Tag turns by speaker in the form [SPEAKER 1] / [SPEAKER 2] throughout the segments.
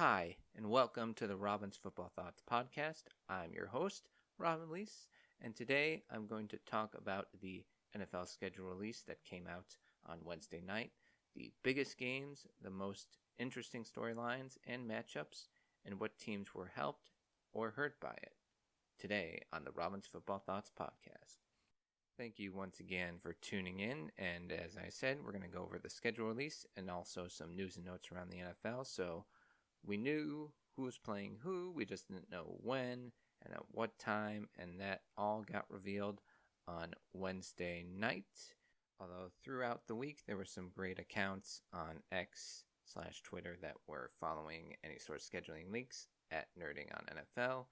[SPEAKER 1] Hi, and welcome to the Robin's Football Thoughts podcast. I'm your host, Robin Lalisse, and today I'm going to talk about the NFL schedule release that came out on Wednesday night, the biggest games, the most interesting storylines and matchups, and what teams were helped or hurt by it. Today on the Robin's Football Thoughts podcast. Thank you once again for tuning in, and as I said, we're going to go over the schedule release and also some news and notes around the NFL, so we knew who was playing who, we just didn't know when and at what time, and that all got revealed on Wednesday night. Although throughout the week, there were some great accounts on X/Twitter that were following any sort of scheduling leaks at Nerding on NFL,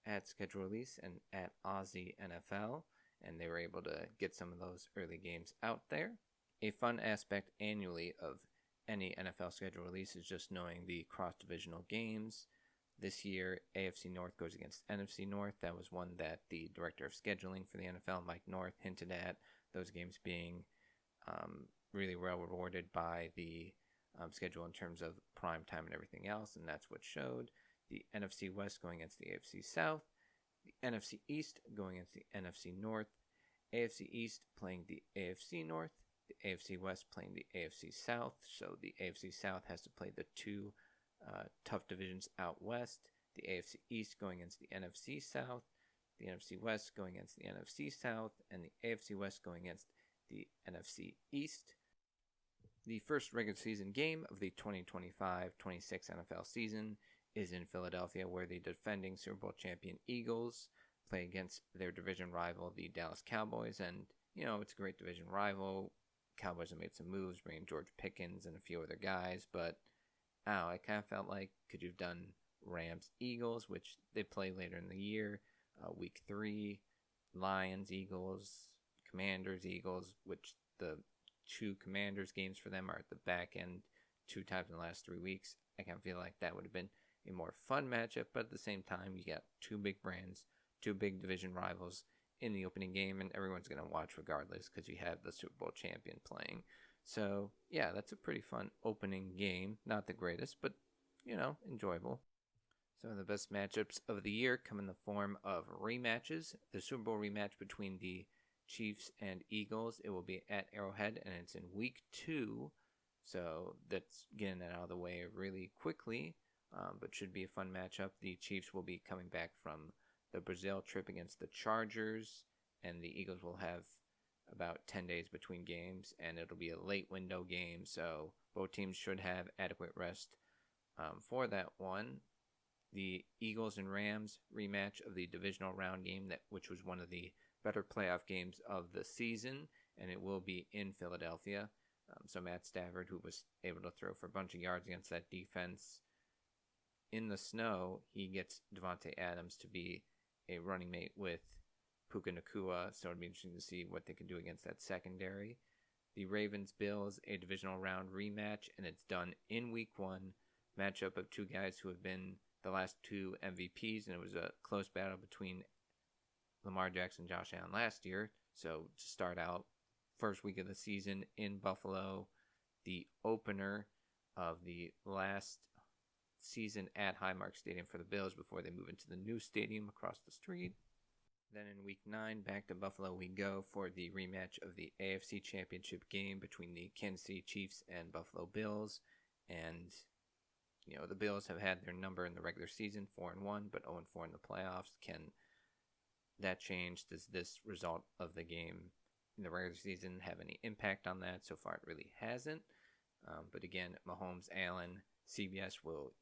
[SPEAKER 1] at Schedule Release, and at Aussie NFL, and they were able to get some of those early games out there. A fun aspect annually of any NFL schedule release is just knowing the cross-divisional games. This year, AFC North goes against NFC North. That was one that the director of scheduling for the NFL, Mike North, hinted at, those games being really well rewarded by the schedule in terms of prime time and everything else, and that's what showed. The NFC West going against the AFC South, the NFC East going against the NFC North, AFC East playing the AFC North, the AFC West playing the AFC South, so the AFC South has to play the two tough divisions out west, the AFC East going against the NFC South, the NFC West going against the NFC South, and the AFC West going against the NFC East. The first regular season game of the 2025-26 NFL season is in Philadelphia, where the defending Super Bowl champion Eagles play against their division rival, the Dallas Cowboys, and, it's a great division rival. Cowboys have made some moves, bringing George Pickens and a few other guys, but I kind of felt like could you have done Rams-Eagles, which they play later in the year, Week 3, Lions-Eagles, Commanders-Eagles, which the two Commanders games for them are at the back end 2 times in the last 3 weeks. I kind of feel like that would have been a more fun matchup, but at the same time, you got two big brands, two big division rivals in the opening game, and everyone's going to watch regardless because you have the Super Bowl champion playing. So, yeah, that's a pretty fun opening game. Not the greatest, but, enjoyable. Some of the best matchups of the year come in the form of rematches. The Super Bowl rematch between the Chiefs and Eagles, it will be at Arrowhead, and it's in Week 2. So that's getting that out of the way really quickly, but should be a fun matchup. The Chiefs will be coming back from the Brazil trip against the Chargers, and the Eagles will have about 10 days between games, and it'll be a late window game, so both teams should have adequate rest for that one. The Eagles and Rams rematch of the divisional round game, which was one of the better playoff games of the season, and it will be in Philadelphia. So Matt Stafford, who was able to throw for a bunch of yards against that defense in the snow, he gets Devontae Adams to be a running mate with Puka Nacua, so it'll be interesting to see what they can do against that secondary. The Ravens-Bills, a divisional round rematch, and it's done in Week 1. Matchup of two guys who have been the last two MVPs, and it was a close battle between Lamar Jackson and Josh Allen last year. So to start out, first week of the season in Buffalo, the opener of the last season at Highmark Stadium for the Bills before they move into the new stadium across the street. Then in Week 9, back to Buffalo we go for the rematch of the AFC Championship game between the Kansas City Chiefs and Buffalo Bills. And, the Bills have had their number in the regular season, 4-1, but 0-4 in the playoffs. Can that change? Does this result of the game in the regular season have any impact on that? So far, it really hasn't. But again, Mahomes, Allen, CBS will,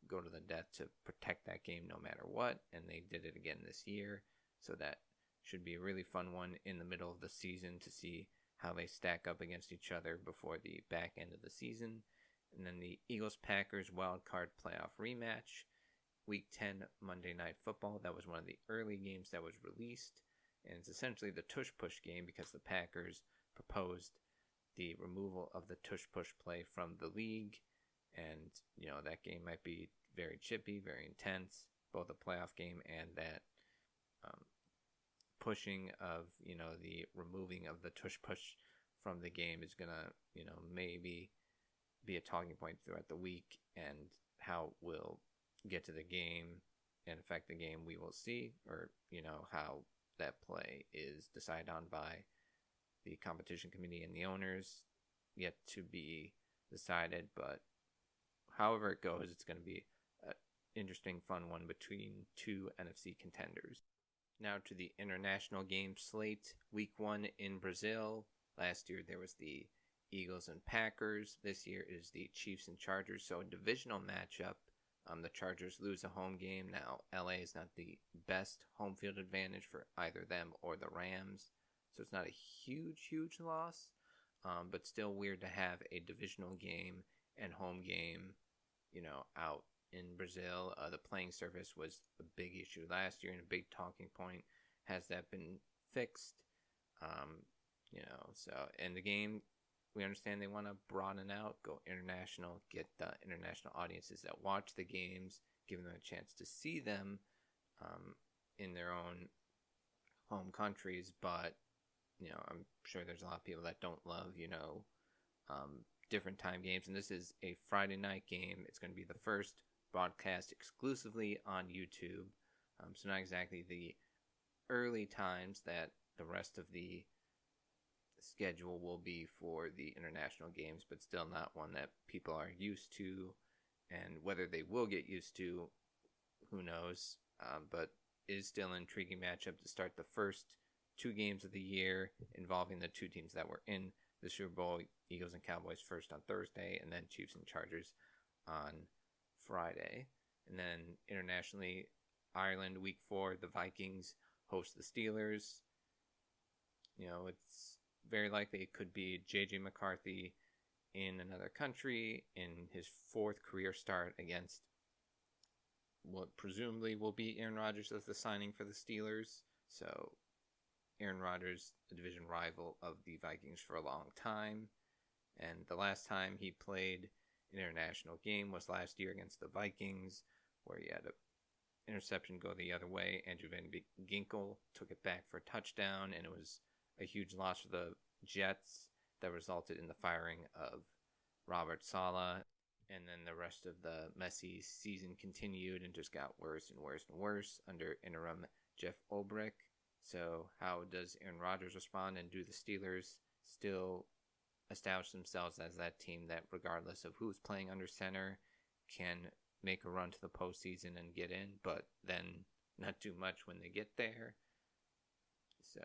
[SPEAKER 1] go to the death to protect that game no matter what, and they did it again this year. So that should be a really fun one in the middle of the season to see how they stack up against each other before the back end of the season. And then the Eagles-Packers wild card playoff rematch, Week 10 Monday Night Football. That was one of the early games that was released, and it's essentially the tush-push game because the Packers proposed the removal of the tush-push play from the league, and, that game might be very chippy, very intense, both a playoff game and that pushing of, the removing of the tush-push from the game is going to, maybe be a talking point throughout the week and how it will get to the game and affect the game, we will see, or how that play is decided on by the competition committee and the owners, yet to be decided. But however it goes, it's going to be an interesting, fun one between two NFC contenders. Now to the international game slate. Week 1 in Brazil. Last year there was the Eagles and Packers. This year is the Chiefs and Chargers. So a divisional matchup. The Chargers lose a home game. Now LA is not the best home field advantage for either them or the Rams. So it's not a huge loss. But still weird to have a divisional game and home game, out in Brazil. The playing surface was a big issue last year and a big talking point. Has that been fixed? So in the game, we understand they want to broaden out, go international, get the international audiences that watch the games, give them a chance to see them in their own home countries. But, I'm sure there's a lot of people that don't love, different time games. And this is a Friday night game. It's going to be the first broadcast exclusively on YouTube. So not exactly the early times that the rest of the schedule will be for the international games, but still not one that people are used to. And whether they will get used to, who knows. But it is still an intriguing matchup to start the first 2 games of the year involving the 2 teams that were in the Super Bowl. Eagles and Cowboys first on Thursday, and then Chiefs and Chargers on Friday. And then internationally, Ireland, week 4, the Vikings host the Steelers. It's very likely it could be J.J. McCarthy in another country in his 4th career start against what presumably will be Aaron Rodgers as the signing for the Steelers. So Aaron Rodgers, a division rival of the Vikings for a long time. And the last time he played an international game was last year against the Vikings, where he had an interception go the other way. Andrew Van Ginkel took it back for a touchdown, and it was a huge loss for the Jets that resulted in the firing of Robert Saleh. And then the rest of the messy season continued and just got worse and worse under interim Jeff Ulbrich. So how does Aaron Rodgers respond, and do the Steelers still establish themselves as that team that, regardless of who's playing under center, can make a run to the postseason and get in, but then not do much when they get there? So,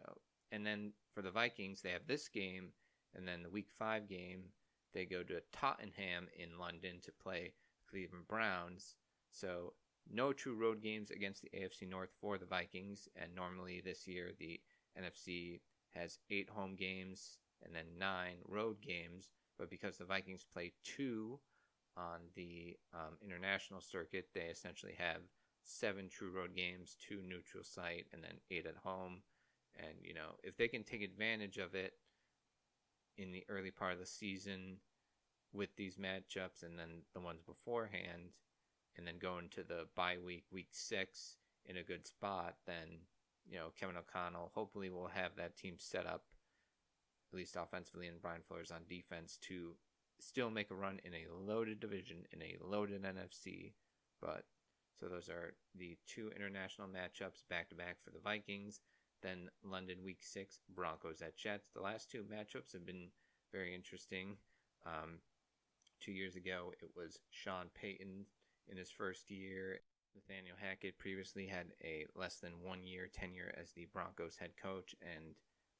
[SPEAKER 1] and then for the Vikings, they have this game, and then the Week 5 game, they go to Tottenham in London to play Cleveland Browns. So no true road games against the AFC North for the Vikings, and normally this year the NFC has 8 home games and then 9 road games, but because the Vikings play 2 on the international circuit, they essentially have 7 true road games, 2 neutral site, and then 8 at home. And, if they can take advantage of it in the early part of the season with these matchups and then the ones beforehand, and then go into the bye week, week 6, in a good spot, then, Kevin O'Connell hopefully will have that team set up, at least offensively, and Brian Flores on defense, to still make a run in a loaded division, in a loaded NFC. But so those are the 2 international matchups back-to-back for the Vikings. Then London week 6, Broncos at Jets. The last 2 matchups have been very interesting. 2 years ago, it was Sean Payton in his first year. Nathaniel Hackett previously had a less than 1 year tenure as the Broncos head coach, and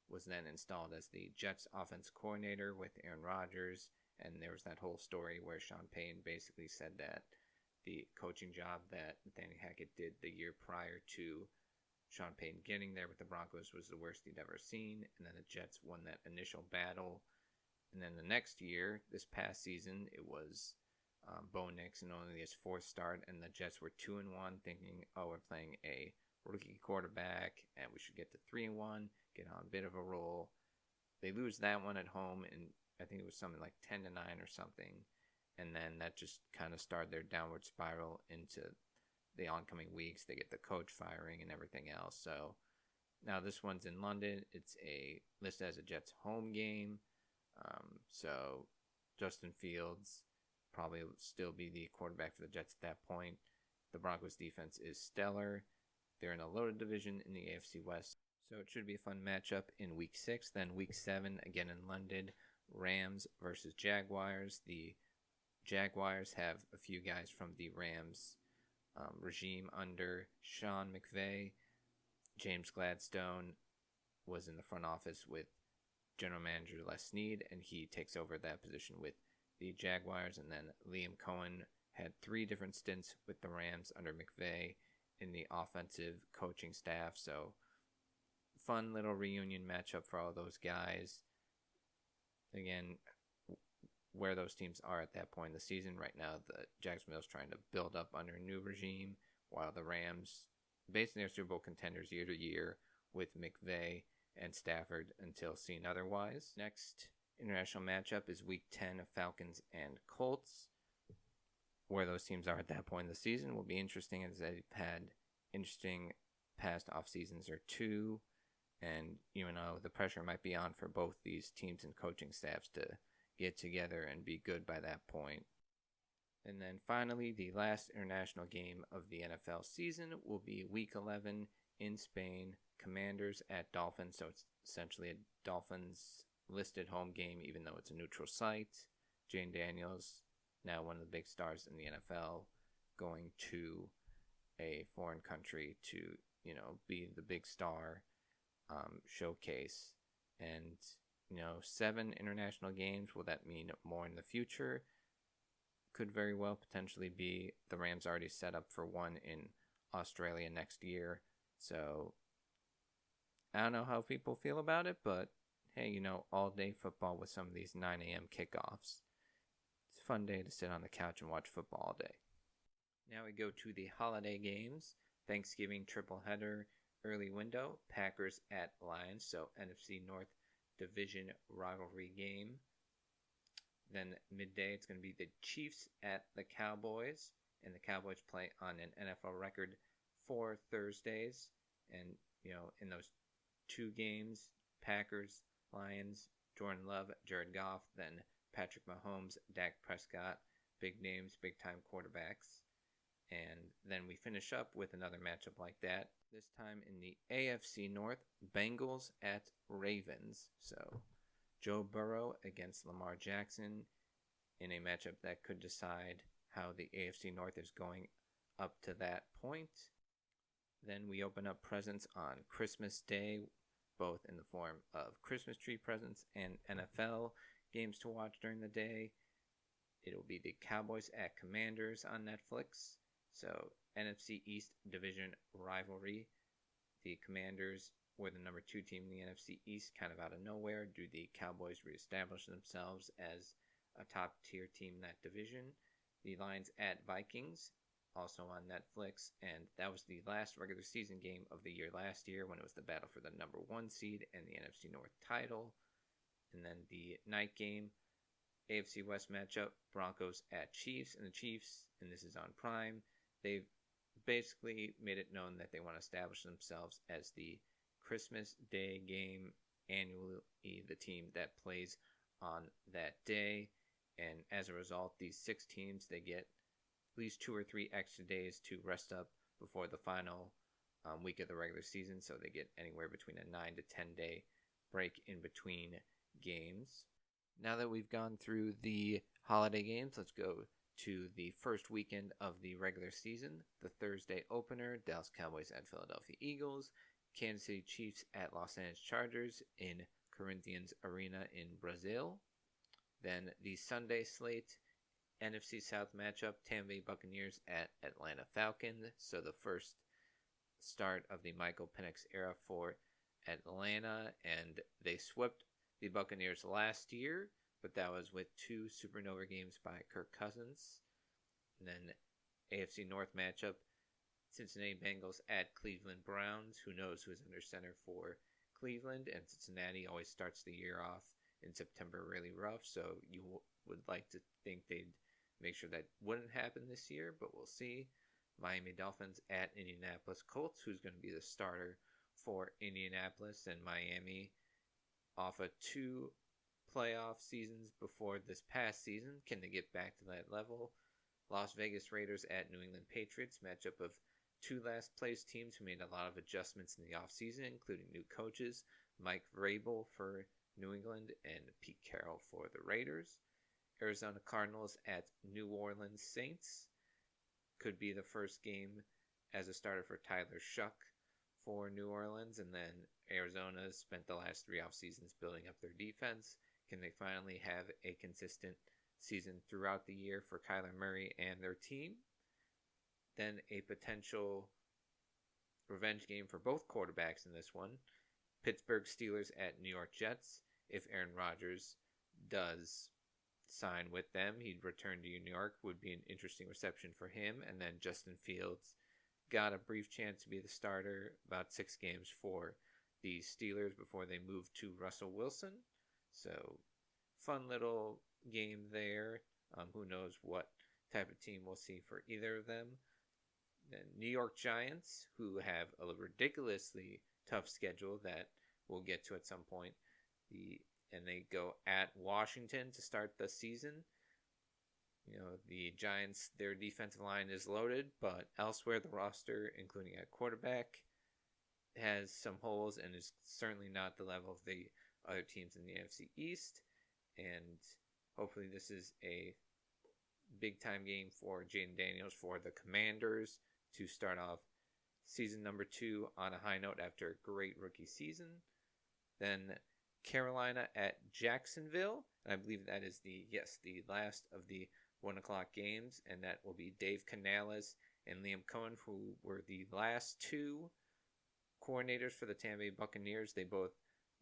[SPEAKER 1] was then installed as the Jets offense coordinator with Aaron Rodgers. And there was that whole story where Sean Payton basically said that the coaching job that Nathaniel Hackett did the year prior to Sean Payton getting there with the Broncos was the worst he'd ever seen. And then the Jets won that initial battle. And then the next year, this past season, it was Bo Nix and only his 4th start, and the Jets were 2-1, thinking, oh, we're playing a rookie quarterback, and we should get to 3-1, get on a bit of a roll. They lose that one at home, and I think it was something like 10-9 or something, and then that just kind of started their downward spiral into the oncoming weeks. They get the coach firing and everything else. So now this one's in London. It's listed as a Jets home game. So Justin Fields probably still be the quarterback for the Jets at that point. The Broncos defense is stellar. They're in a loaded division in the AFC West, so it should be a fun matchup in Week 6. Then Week 7, again in London, Rams versus Jaguars. The Jaguars have a few guys from the Rams regime under Sean McVay. James Gladstone was in the front office with General Manager Les Snead, and he takes over that position with the Jaguars. And then Liam Cohen had 3 different stints with the Rams under McVay in the offensive coaching staff. So fun little reunion matchup for all those guys. Again, where those teams are at that point in the season. Right now, the Jacksonville's trying to build up under a new regime, while the Rams basically are Super Bowl contenders year to year with McVay and Stafford until seen otherwise. Next international matchup is Week 10 of Falcons and Colts. Where those teams are at that point in the season will be interesting, as they've had interesting past off seasons or two, and the pressure might be on for both these teams and coaching staffs to get together and be good by that point. And then finally, the last international game of the NFL season will be Week 11 in Spain. Commanders at Dolphins, so it's essentially a Dolphins listed home game, even though it's a neutral site. Jane Daniels, now one of the big stars in the NFL, going to a foreign country to, be the big star showcase. And, 7 international games, will that mean more in the future? Could very well potentially be. The Rams already set up for one in Australia next year. So I don't know how people feel about it, but hey, all day football with some of these 9 a.m. kickoffs. It's a fun day to sit on the couch and watch football all day. Now we go to the holiday games. Thanksgiving triple header, early window, Packers at Lions, so NFC North division rivalry game. Then midday, it's going to be the Chiefs at the Cowboys, and the Cowboys play on an NFL record 4 Thursdays. And, in those 2 games, Packers, Lions, Jordan Love, Jared Goff, then Patrick Mahomes, Dak Prescott, big names, big-time quarterbacks. And then we finish up with another matchup like that, this time in the AFC North, Bengals at Ravens. So Joe Burrow against Lamar Jackson in a matchup that could decide how the AFC North is going up to that point. Then we open up presents on Christmas Day, both in the form of Christmas tree presents and NFL games to watch during the day. It'll be the Cowboys at Commanders on Netflix. So NFC East division rivalry. The Commanders were the number 2 team in the NFC East, kind of out of nowhere. Do the Cowboys reestablish themselves as a top tier team in that division? The Lions at Vikings, also on Netflix, and that was the last regular season game of the year last year, when it was the battle for the number 1 seed and the NFC North title. And then the night game, AFC West matchup, Broncos at Chiefs, and the Chiefs, and this is on Prime, they've basically made it known that they want to establish themselves as the Christmas Day game annually, the team that plays on that day. And as a result, these 6 teams, they get at least 2 or 3 extra days to rest up before the final week of the regular season. So they get anywhere between a 9 to 10 day break in between games. Now that we've gone through the holiday games, let's go to the first weekend of the regular season. The Thursday opener, Dallas Cowboys at Philadelphia Eagles, Kansas City Chiefs at Los Angeles Chargers in Corinthians Arena in Brazil. Then the Sunday slate, NFC South matchup, Tampa Bay Buccaneers at Atlanta Falcons. So the first start of the Michael Penix era for Atlanta, and they swept the Buccaneers last year, but that was with 2 supernova games by Kirk Cousins. And then AFC North matchup, Cincinnati Bengals at Cleveland Browns. Who knows who's under center for Cleveland, and Cincinnati always starts the year off in September really rough, so you would like to think they'd make sure that wouldn't happen this year, but we'll see. Miami Dolphins at Indianapolis Colts. Who's going to be the starter for Indianapolis? And Miami, off a 2 playoff seasons before this past season. Can they get back to that level? Las Vegas Raiders at New England Patriots, matchup of two last place teams who made a lot of adjustments in the offseason, including new coaches, Mike Vrabel for New England and Pete Carroll for the Raiders. Arizona Cardinals at New Orleans Saints. Could be the first game as a starter for Tyler Shuck for New Orleans, and then Arizona spent the last 3 off seasons building up their defense. Can they finally have a consistent season throughout the year for Kyler Murray and their team? Then a potential revenge game for both quarterbacks in this one. Pittsburgh Steelers at New York Jets. If Aaron Rodgers does sign with them, he'd return to New York, would be an interesting reception for him. And then Justin Fields got a brief chance to be the starter, about 6 games for the Steelers before they moved to Russell Wilson. So fun little game there. Who knows what type of team we'll see for either of them. The New York Giants, who have a ridiculously tough schedule that we'll get to at some point. And they go at Washington to start the season. You know, the Giants, their defensive line is loaded, but elsewhere the roster, including at quarterback, has some holes and is certainly not the level of the other teams in the NFC East. And hopefully this is a big-time game for Jaden Daniels for the Commanders to start off season number 2 on a high note after a great rookie season. Then Carolina at Jacksonville. And I believe that is the last of the 1 o'clock games, and that will be Dave Canales and Liam Cohen, who were the last 2 coordinators for the Tampa Bay Buccaneers. They both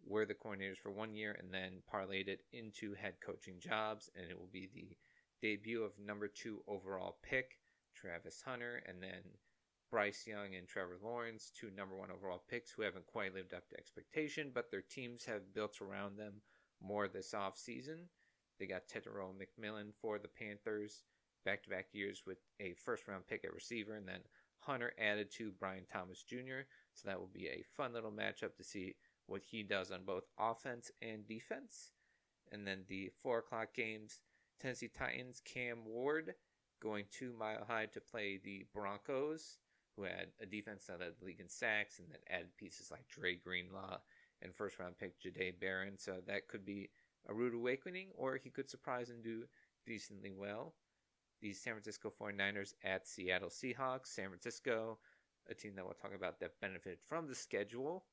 [SPEAKER 1] were the coordinators for 1 year and then parlayed it into head coaching jobs, and it will be the debut of number 2 overall pick, Travis Hunter, and then Bryce Young and Trevor Lawrence, 2 number 1 overall picks who haven't quite lived up to expectation, but their teams have built around them more this offseason. They got Tetairoa McMillan for the Panthers, back-to-back years with a first-round pick at receiver, and then Hunter added to Brian Thomas Jr., so that will be a fun little matchup to see what he does on both offense and defense. And then the 4 o'clock games, Tennessee Titans, Cam Ward going to Mile High to play the Broncos, who had a defense that led the league in sacks and then added pieces like Dre Greenlaw and first-round pick Jahdae Barron. So that could be a rude awakening, or he could surprise and do decently well. The San Francisco 49ers at Seattle Seahawks. San Francisco, a team that we'll talk about that benefited from the schedule.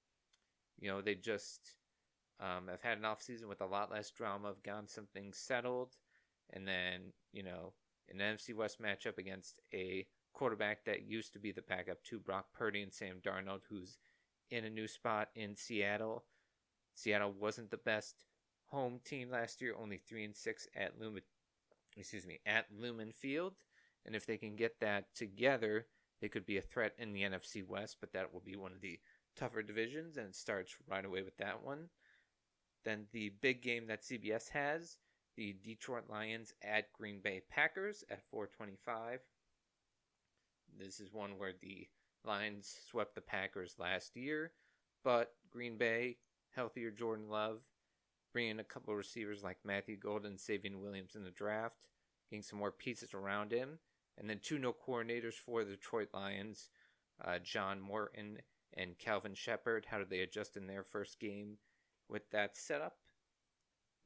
[SPEAKER 1] You know, they just have had an offseason with a lot less drama, have gotten some things settled, and then, you know, an NFC West matchup against a quarterback that used to be the backup to Brock Purdy and Sam Darnold, who's in a new spot in Seattle. Seattle wasn't the best home team last year, only 3-6 at Lumen Field, and if they can get that together, they could be a threat in the NFC West, but that will be one of the tougher divisions, and it starts right away with that one. Then the big game that CBS has, the Detroit Lions at Green Bay Packers at 4:25. This is one where the Lions swept the Packers last year, but Green Bay, healthier Jordan Love, bringing a couple of receivers like Matthew Golden, Savion Williams in the draft, getting some more pieces around him, and then 2 no coordinators for the Detroit Lions, John Morton and Calvin Shepard. How did they adjust in their first game with that setup?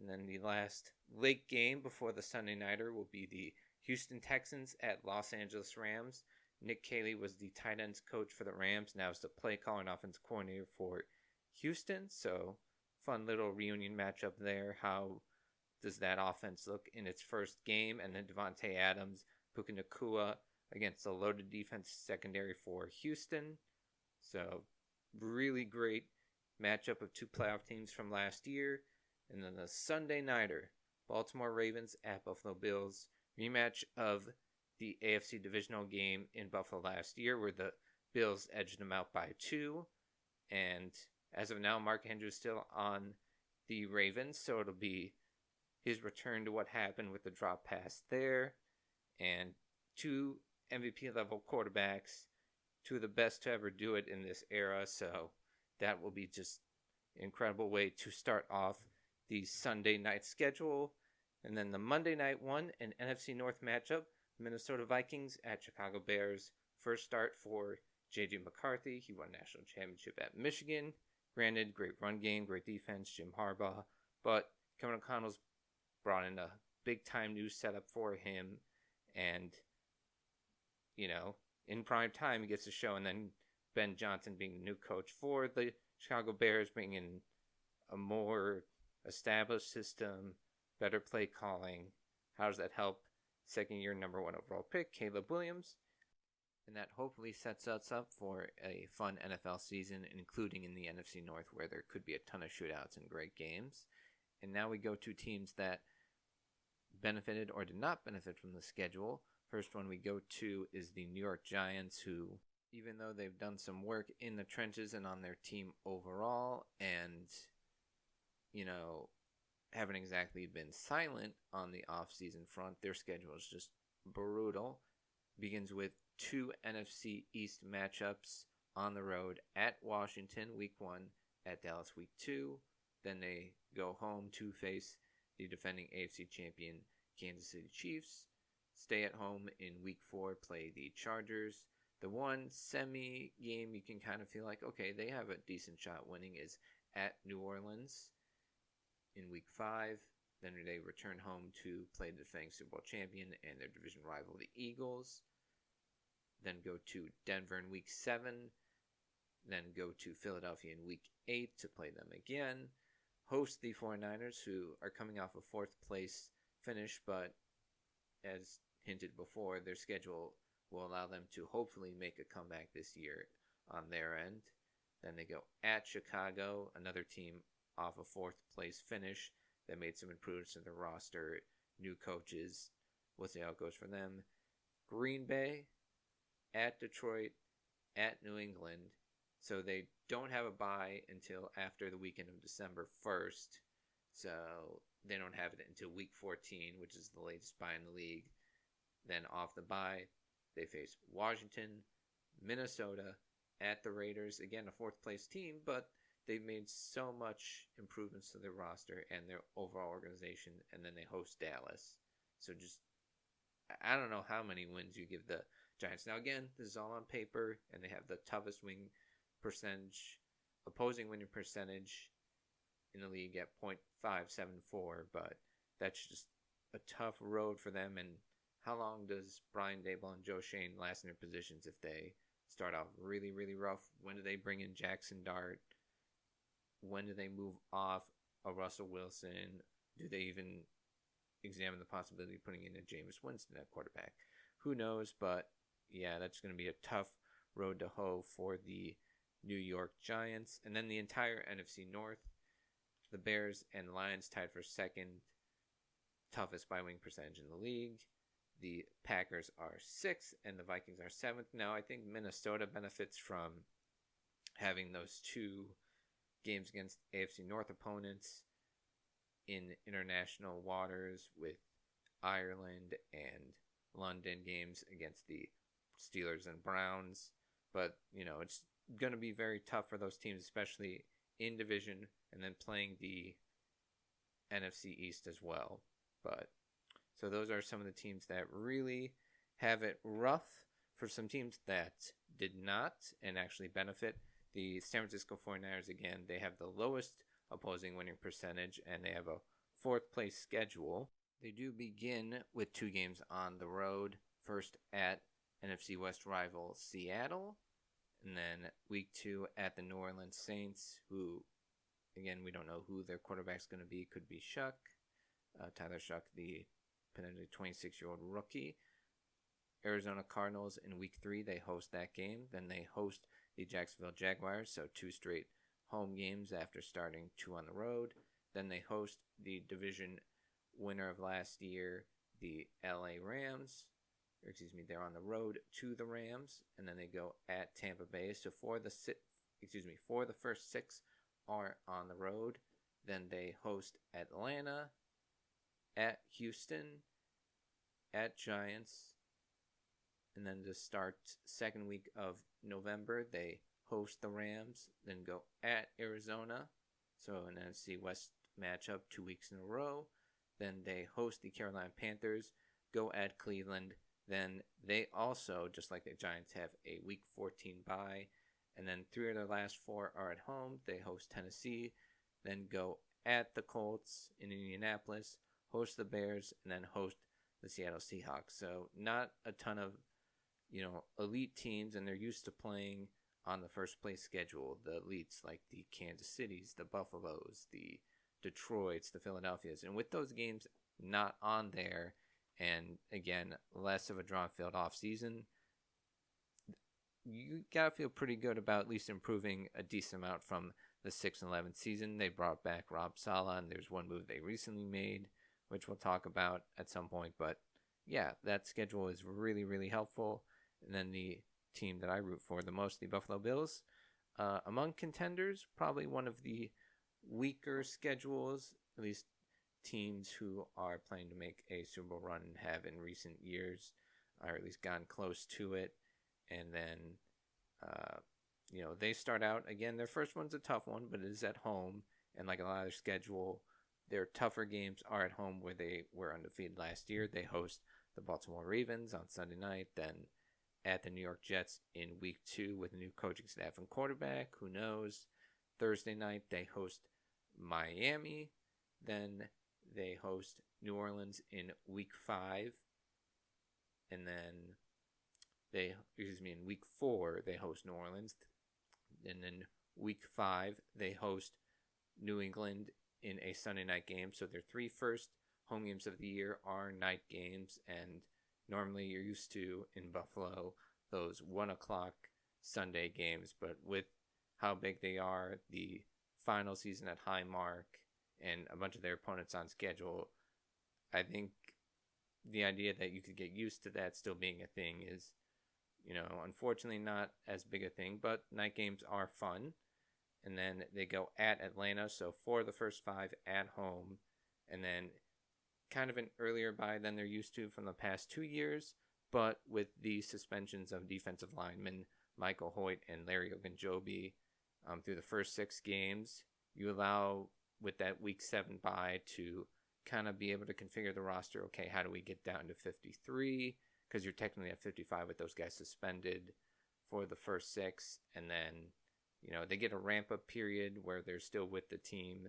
[SPEAKER 1] And then the last late game before the Sunday Nighter will be the Houston Texans at Los Angeles Rams. Nick Caley was the tight ends coach for the Rams. Now is the play caller and offensive coordinator for Houston. So fun little reunion matchup there. How does that offense look in its first game? And then Devontae Adams, Puka Nacua against the loaded defense secondary for Houston. So really great matchup of 2 playoff teams from last year. And then the Sunday Nighter, Baltimore Ravens at Buffalo Bills. Rematch of the AFC Divisional game in Buffalo last year, where the Bills edged them out by 2. And as of now, Mark Andrews is still on the Ravens, so it'll be his return to what happened with the drop pass there. And 2 MVP-level quarterbacks, 2 of the best to ever do it in this era, so that will be just an incredible way to start off the Sunday night schedule. And then the Monday night one, an NFC North matchup, Minnesota Vikings at Chicago Bears. First start for J.J. McCarthy. He won national championship at Michigan. Granted, great run game, great defense, Jim Harbaugh. But Kevin O'Connell's brought in a big-time new setup for him. And, in prime time, he gets to show. And then Ben Johnson being the new coach for the Chicago Bears, bringing in a more established system, better play calling. How does that help second-year number 1 overall pick, Caleb Williams? And that hopefully sets us up for a fun NFL season, including in the NFC North, where there could be a ton of shootouts and great games. And now we go to teams that benefited or did not benefit from the schedule. First one we go to is the New York Giants, who, even though they've done some work in the trenches and on their team overall, and, haven't exactly been silent on the off-season front, their schedule is just brutal. Begins with 2 NFC East matchups on the road at Washington, Week 1, at Dallas, Week 2. Then they go home to face the defending AFC champion Kansas City Chiefs. Stay at home in Week 4, play the Chargers. The one semi-game you can kind of feel like, okay, they have a decent shot winning is at New Orleans in Week 5. Then they return home to play the defending Super Bowl champion and their division rival, the Eagles. Then go to Denver in Week 7. Then go to Philadelphia in Week 8 to play them again. Host the 49ers, who are coming off a 4th place finish, but as hinted before, their schedule will allow them to hopefully make a comeback this year on their end. Then they go at Chicago, another team off a 4th place finish that made some improvements to their roster, new coaches. We'll see how it goes for them. Green Bay, at Detroit, at New England. So they don't have a bye until after the weekend of December 1st. So they don't have it until Week 14, which is the latest bye in the league. Then off the bye, they face Washington, Minnesota, at the Raiders. Again, a 4th place team, but they've made so much improvements to their roster and their overall organization. And then they host Dallas. So just, I don't know how many wins you give the Giants. Now again, this is all on paper, and they have the toughest opposing winning percentage in the league at .574, but that's just a tough road for them. And how long does Brian Daboll and Joe Schoen last in their positions if they start off really, really rough? When do they bring in Jackson Dart? When do they move off a Russell Wilson? Do they even examine the possibility of putting in a Jameis Winston at quarterback? Who knows? But yeah, that's going to be a tough road to hoe for the New York Giants. And then the entire NFC North, the Bears and Lions tied for 2nd toughest bye win percentage in the league. The Packers are 6th and the Vikings are 7th. Now, I think Minnesota benefits from having those 2 games against AFC North opponents in international waters, with Ireland and London games against the Steelers and Browns. But, it's going to be very tough for those teams, especially in division, and then playing the NFC East as well. But so those are some of the teams that really have it rough. For some teams that did not and actually benefit, the San Francisco 49ers, again, they have the lowest opposing winning percentage, and they have a 4th place schedule. They do begin with 2 games on the road. First at NFC West rival Seattle, and then Week 2 at the New Orleans Saints, who, again, we don't know who their quarterback's going to be. Could be Shuck, Tyler Shuck, the potentially 26-year-old rookie. Arizona Cardinals in Week 3, they host that game. Then they host the Jacksonville Jaguars, so 2 straight home games after starting 2 on the road. Then they host the division winner of last year, the LA Rams. They're on the road to the Rams, and then they go at Tampa Bay. So for the first 6 are on the road. Then they host Atlanta, at Houston, at Giants, and then to start 2nd week of November, they host the Rams, then go at Arizona. So an NFC West matchup 2 weeks in a row. Then they host the Carolina Panthers, go at Cleveland. Then they also, just like the Giants, have a Week 14 bye. And then 3 of their last 4 are at home. They host Tennessee, then go at the Colts in Indianapolis, host the Bears, and then host the Seattle Seahawks. So not a ton of, elite teams, and they're used to playing on the first place schedule. The elites like the Kansas Cities, the Buffaloes, the Detroits, the Philadelphias. And with those games not on there, and again, less of a drawn-field offseason, you got to feel pretty good about at least improving a decent amount from the 6-11 season. They brought back Rob Saleh, and there's one move they recently made, which we'll talk about at some point. But yeah, that schedule is really, really helpful. And then the team that I root for the most, the Buffalo Bills, among contenders, probably one of the weaker schedules, at least teams who are planning to make a Super Bowl run have in recent years, or at least gotten close to it. And then, they start out, again, their first one's a tough one, but it is at home. And like a lot of their schedule, their tougher games are at home where they were undefeated last year. They host the Baltimore Ravens on Sunday night, then at the New York Jets in Week 2 with a new coaching staff and quarterback. Who knows? Thursday night, they host Miami. Then they host New Orleans in Week 5. And then in Week 4, they host New Orleans. And then Week 5, they host New England in a Sunday night game. So their 3 first home games of the year are night games. And normally you're used to, in Buffalo, those 1 o'clock Sunday games. But with how big they are, the final season at Highmark, and a bunch of their opponents on schedule, I think the idea that you could get used to that still being a thing is, unfortunately not as big a thing, but night games are fun. And then they go at Atlanta, so 4 of the first 5 at home, and then kind of an earlier bye than they're used to from the past 2 years, but with the suspensions of defensive linemen Michael Hoyt and Larry Ogunjobi through the first 6 games, you allow, with that Week 7 bye, to kind of be able to configure the roster. Okay, how do we get down to 53? Because you're technically at 55 with those guys suspended for the first 6. And then, they get a ramp-up period where they're still with the team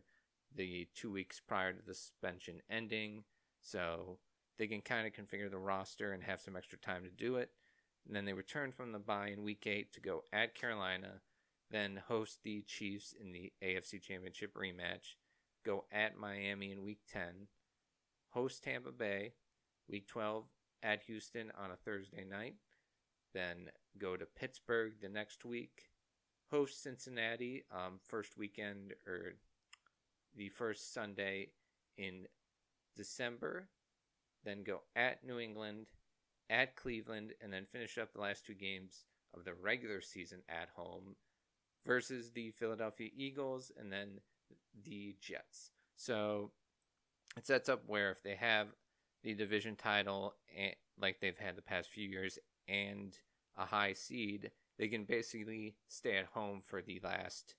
[SPEAKER 1] the 2 weeks prior to the suspension ending. So they can kind of configure the roster and have some extra time to do it. And then they return from the bye in Week 8 to go at Carolina, then host the Chiefs in the AFC Championship rematch, go at Miami in Week 10, host Tampa Bay, Week 12 at Houston on a Thursday night, then go to Pittsburgh the next week, host Cincinnati first weekend, or the first Sunday in December, then go at New England, at Cleveland, and then finish up the last 2 games of the regular season at home versus the Philadelphia Eagles and then the Jets. So it sets up where if they have the division title, like they've had the past few years, and a high seed, they can basically stay at home for the last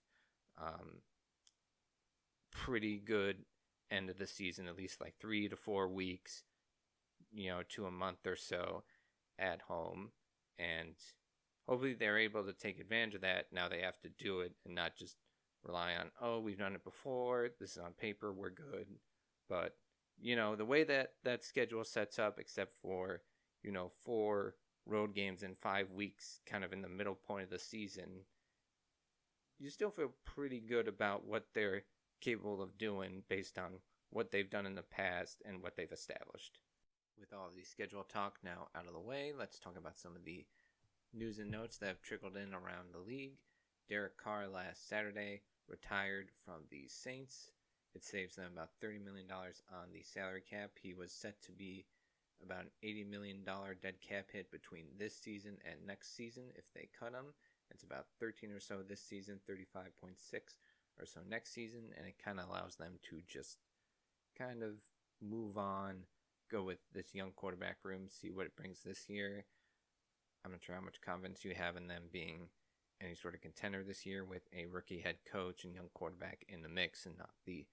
[SPEAKER 1] pretty good end of the season, at least like 3 to 4 weeks, to a month or so at home. And hopefully they're able to take advantage of that. Now they have to do it and not just rely on, we've done it before, this is on paper, we're good. But, the way that schedule sets up, except for, 4 road games in 5 weeks, kind of in the middle point of the season, you still feel pretty good about what they're capable of doing based on what they've done in the past and what they've established. With all of the schedule talk now out of the way, let's talk about some of the news and notes that have trickled in around the league. Derrick Carr last Saturday retired from the Saints. It saves them about $30 million on the salary cap. He was set to be about an $80 million dead cap hit between this season and next season if they cut him. It's about 13 or so this season, 35.6 or so next season, and it kind of allows them to just kind of move on, go with this young quarterback room, see what it brings this year. I'm not sure how much confidence you have in them being any sort of contender this year with a rookie head coach and young quarterback in the mix, and not the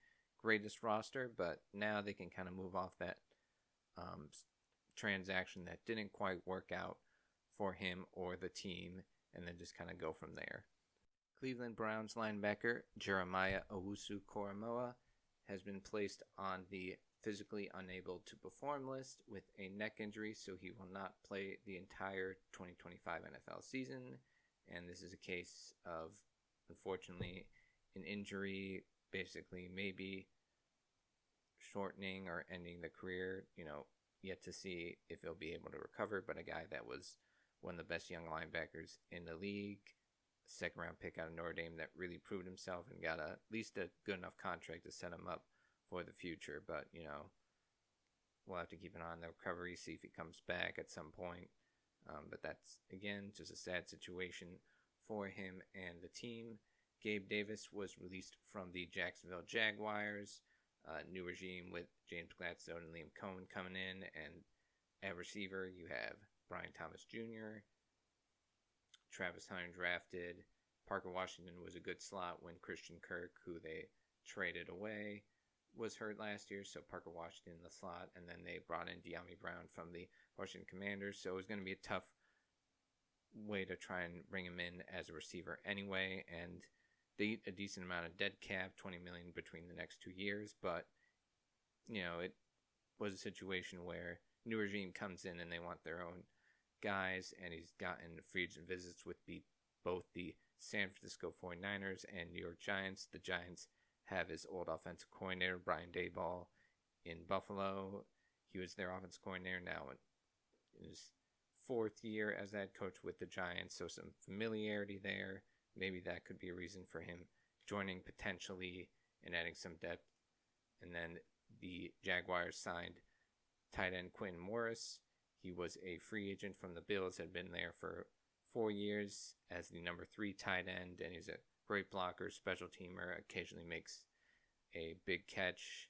[SPEAKER 1] greatest roster, but now they can kind of move off that transaction that didn't quite work out for him or the team, and then just kind of go from there. Cleveland Browns linebacker Jeremiah Owusu-Koramoah has been placed on the physically unable to perform list with a neck injury, so he will not play the entire 2025 NFL season. And this is a case of, unfortunately, an injury basically maybe shortening or ending the career. Yet to see if he'll be able to recover, but a guy that was one of the best young linebackers in the league, second-round pick out of Notre Dame that really proved himself and got at least a good enough contract to set him up for the future. But, we'll have to keep an eye on the recovery, see if he comes back at some point. But that's, again, just a sad situation for him and the team. Gabe Davis was released from the Jacksonville Jaguars. New regime with James Gladstone and Liam Cohen coming in. And at receiver, you have Brian Thomas Jr., Travis Hunter drafted. Parker Washington was a good slot when Christian Kirk, who they traded away, was hurt last year. So Parker Washington in the slot. And then they brought in De'Ami Brown from the Washington Commanders. So it was going to be a tough way to try and bring him in as a receiver anyway. And they eat a decent amount of dead cap, $20 million between the next 2 years. But, it was a situation where new regime comes in and they want their own guys. And he's gotten free agent visits with both the San Francisco 49ers and New York Giants. The Giants have his old offensive coordinator, Brian Daboll, in Buffalo. He was their offensive coordinator now in his 4th year as head coach with the Giants. So some familiarity there. Maybe that could be a reason for him joining potentially and adding some depth. And then the Jaguars signed tight end Quinn Morris. He was a free agent from the Bills, had been there for 4 years as the number 3 tight end, and he's a great blocker, special teamer, occasionally makes a big catch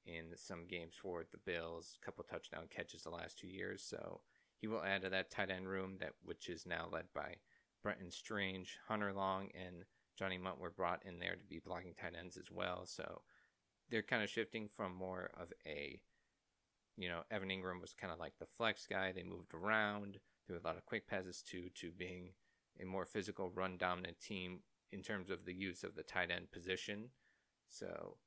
[SPEAKER 1] in some games for the Bills, a couple touchdown catches the last 2 years. So he will add to that tight end room, which is now led by Brenton Strange. Hunter Long and Johnny Munt were brought in there to be blocking tight ends as well. So they're kind of shifting from more of a, Evan Ingram was kind of like the flex guy. They moved around, threw a lot of quick passes to being a more physical, run-dominant team in terms of the use of the tight end position. So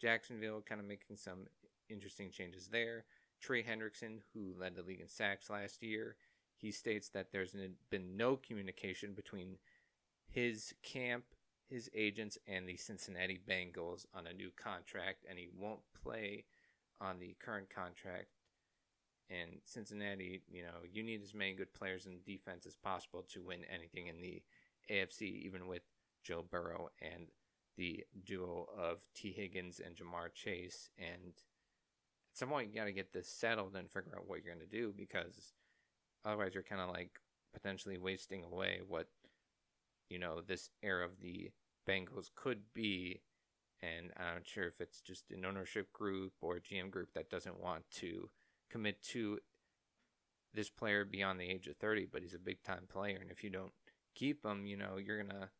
[SPEAKER 1] Jacksonville kind of making some interesting changes there. Trey Hendrickson, who led the league in sacks last year, he states that there's been no communication between his camp, his agents, and the Cincinnati Bengals on a new contract, and he won't play on the current contract. And Cincinnati, you need as many good players in defense as possible to win anything in the AFC, even with Joe Burrow and the duo of T. Higgins and Jamar Chase. And at some point, you got to get this settled and figure out what you're going to do, because otherwise you're kind of like potentially wasting away what, this era of the Bengals could be. And I'm not sure if it's just an ownership group or a GM group that doesn't want to commit to this player beyond the age of 30, but he's a big-time player. And if you don't keep him, you're going to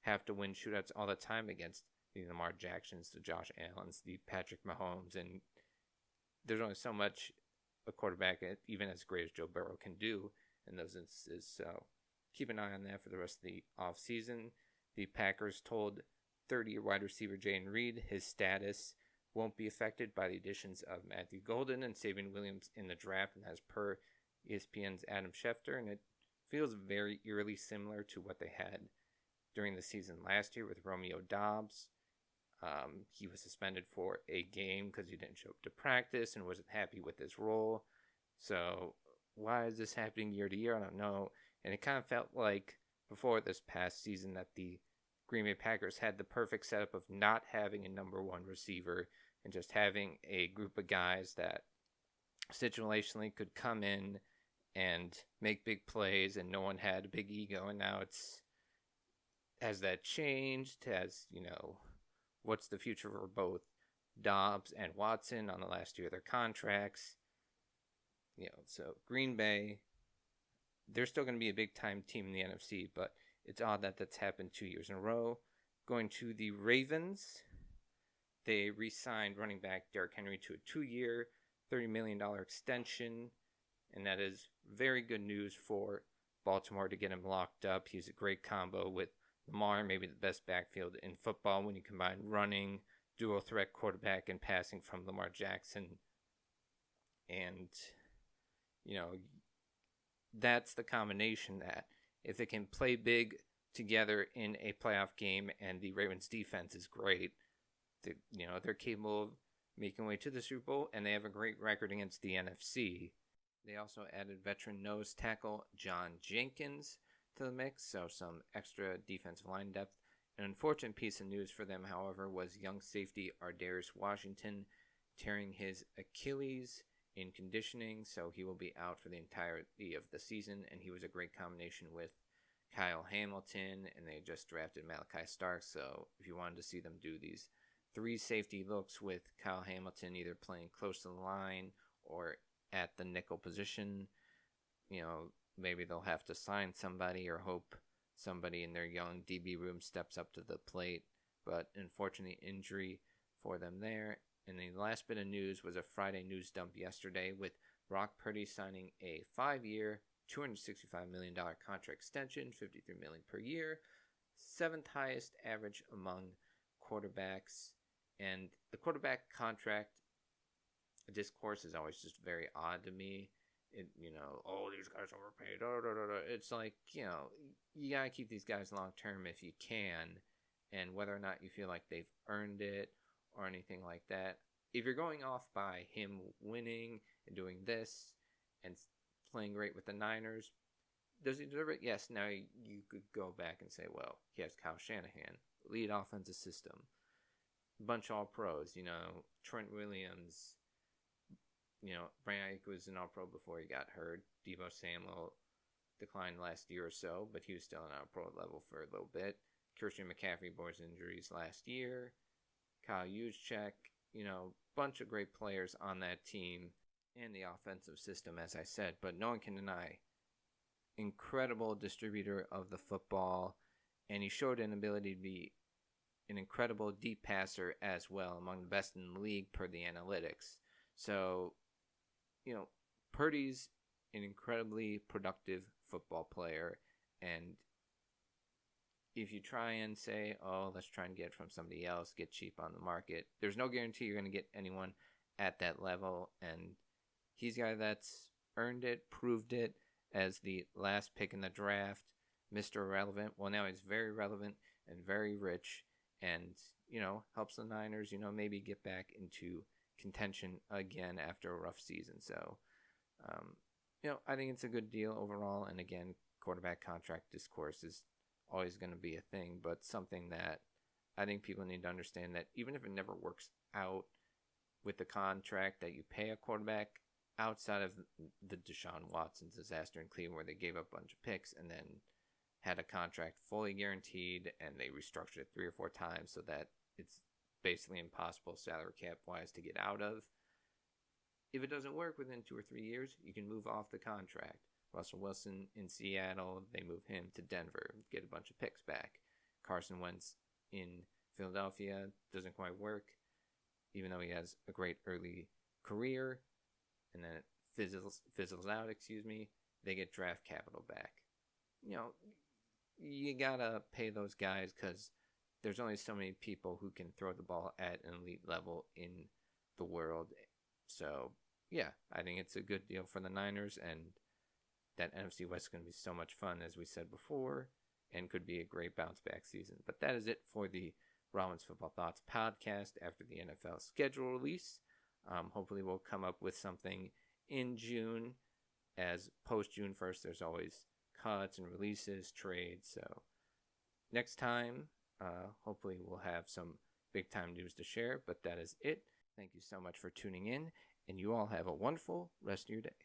[SPEAKER 1] have to win shootouts all the time against the Lamar Jacksons, the Josh Allens, the Patrick Mahomes. And there's only so much a quarterback, even as great as Joe Burrow, can do in those instances. So keep an eye on that for the rest of the offseason. The Packers told 30-year wide receiver Jayden Reed his status won't be affected by the additions of Matthew Golden and Savion Williams in the draft, and as per ESPN's Adam Schefter, and it feels very eerily similar to what they had during the season last year with Romeo Doubs. He was suspended for a game because he didn't show up to practice and wasn't happy with his role. So why is this happening year to year? I don't know. And it kind of felt like before this past season that the Green Bay Packers had the perfect setup of not having a number one receiver and just having a group of guys that situationally could come in and make big plays, and no one had a big ego. And now has that changed? What's the future for both Dobbs and Watson on the last year of their contracts? So Green Bay, they're still going to be a big-time team in the NFC, but it's odd that that's happened 2 years in a row. Going to the Ravens, They re-signed running back Derrick Henry to a 2-year, $30 million extension, and that is very good news for Baltimore to get him locked up. He's a great combo with Lamar, maybe the best backfield in football when you combine running, dual threat quarterback, and passing from Lamar Jackson. And, that's the combination that if they can play big together in a playoff game and the Ravens defense is great, they're capable of making way to the Super Bowl, and they have a great record against the NFC. They also added veteran nose tackle John Jenkins to the mix, so some extra defensive line depth. An unfortunate piece of news for them, however, was young safety Ardarius Washington tearing his Achilles in conditioning, so he will be out for the entirety of the season, and he was a great combination with Kyle Hamilton, and they just drafted Malachi Starks, so if you wanted to see them do these 3 safety looks with Kyle Hamilton either playing close to the line or at the nickel position, maybe they'll have to sign somebody or hope somebody in their young DB room steps up to the plate. But unfortunately, injury for them there. And the last bit of news was a Friday news dump yesterday with Brock Purdy signing a 5-year, $265 million contract extension, $53 million per year, 7th highest average among quarterbacks. And the quarterback contract discourse is always just very odd to me. These guys overpaid. It's like, you gotta keep these guys long term if you can, and whether or not you feel like they've earned it or anything like that. If you're going off by him winning and doing this and playing great with the Niners, does he deserve it? Yes. Now you could go back and say, well, he has Kyle Shanahan, lead offensive system, bunch of all pros, Trent Williams. Brandon Ayuk was an All-Pro before he got hurt. Deebo Samuel declined last year or so, but he was still on All-Pro level for a little bit. Christian McCaffrey bore his injuries last year. Kyle Juszczyk, bunch of great players on that team and the offensive system, as I said. But no one can deny, incredible distributor of the football, and he showed an ability to be an incredible deep passer as well, among the best in the league per the analytics. So, Purdy's an incredibly productive football player, and if you try and say, let's try and get it from somebody else, get cheap on the market, there's no guarantee you're going to get anyone at that level, and he's a guy that's earned it, proved it as the last pick in the draft, Mr. Relevant. Well, now he's very relevant and very rich, and, helps the Niners, maybe get back into contention again after a rough season. So, I think it's a good deal overall. And again, quarterback contract discourse is always going to be a thing, but something that I think people need to understand, that even if it never works out with the contract that you pay a quarterback, outside of the Deshaun Watson disaster in Cleveland where they gave up a bunch of picks and then had a contract fully guaranteed and they restructured it 3 or 4 times so that it's basically impossible salary cap wise to get out of. If it doesn't work within 2 or 3 years, you can move off the contract. Russell Wilson in Seattle, they move him to Denver, get a bunch of picks back. Carson Wentz in Philadelphia, doesn't quite work, even though he has a great early career, and then it fizzles out, they get draft capital back. You gotta pay those guys because there's only so many people who can throw the ball at an elite level in the world. So, yeah, I think it's a good deal for the Niners, and that NFC West is going to be so much fun, as we said before, and could be a great bounce-back season. But that is it for the Robin's Football Thoughts podcast after the NFL schedule release. Hopefully we'll come up with something in June, as post-June 1st, there's always cuts and releases, trades. So next time, hopefully we'll have some big-time news to share, but that is it. Thank you so much for tuning in, and you all have a wonderful rest of your day.